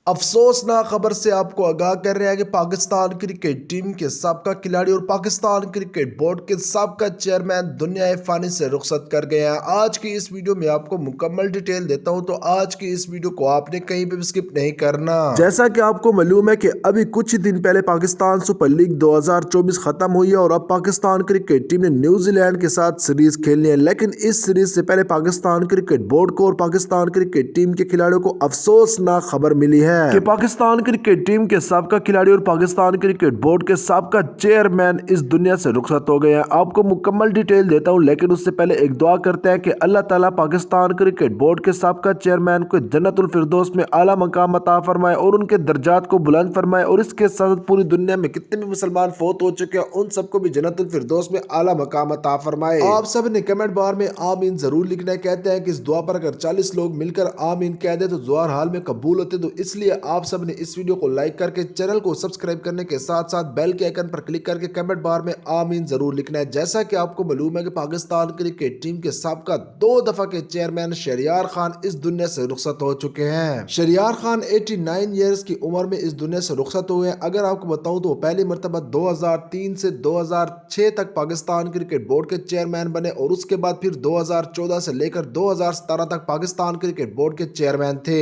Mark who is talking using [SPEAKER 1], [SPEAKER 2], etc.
[SPEAKER 1] अफसोसनाक खबर से आपको आगाह कर रहे हैं कि पाकिस्तान क्रिकेट टीम के साबका खिलाड़ी और पाकिस्तान क्रिकेट बोर्ड के साबका चेयरमैन दुनिया फानी से रुखसत कर गए हैं। आज की इस वीडियो में आपको मुकम्मल डिटेल देता हूं, तो आज की इस वीडियो को आपने कहीं भी स्किप नहीं करना। जैसा कि आपको मालूम है कि अभी कुछ ही दिन पहले पाकिस्तान सुपर लीग 2024 खत्म हुई है और अब पाकिस्तान क्रिकेट टीम ने न्यूजीलैंड के साथ सीरीज खेलनी है। लेकिन इस सीरीज से पहले पाकिस्तान क्रिकेट बोर्ड को और पाकिस्तान क्रिकेट टीम के खिलाड़ियों को अफसोसनाक खबर मिली है कि पाकिस्तान क्रिकेट टीम के साबका खिलाड़ी और पाकिस्तान क्रिकेट बोर्ड के साबका चेयरमैन इस दुनिया से रुखसत हो गए हैं। आपको मुकम्मल डिटेल देता हूं, लेकिन उससे पहले एक दुआ करते हैं कि अल्लाह ताला पाकिस्तान क्रिकेट बोर्ड के साबका चेयरमैन को जन्नतुल फिरदौस में आला मकाम अता फरमाए और उनके दर्जात को बुलंद फरमाए, और इसके साथ पूरी दुनिया में कितने भी मुसलमान फौत हो चुके हैं उन सबको भी जन्नतुल फिरदौस में आला मकाम अता फरमाए। आप सब ने कमेंट बार में आमीन जरूर लिखना है। कहते हैं कि इस दुआ पर अगर 40 लोग मिलकर आमीन कह दे तो दुआ हाल में कबूल होते, तो इसलिए आप सब ने इस वीडियो को लाइक करके चैनल को सब्सक्राइब करने के साथ साथ बेल के आइकन पर क्लिक करके कमेंट बार में आमीन जरूर लिखना है। जैसा कि आपको मालूम है कि पाकिस्तान क्रिकेट टीम के साबका 2 दफा के चेयरमैन शहरयार खान इस दुनिया से रुखसत हो चुके हैं। शहरयार खान 89 ईयर्स की उम्र में इस दुनिया से रुखसत हुए हैं। अगर आपको बताऊं तो पहली मरतबा 2003 से 2006 तक पाकिस्तान क्रिकेट बोर्ड के चेयरमैन बने और उसके बाद फिर 2014 से लेकर 2017 तक पाकिस्तान क्रिकेट बोर्ड के चेयरमैन थे।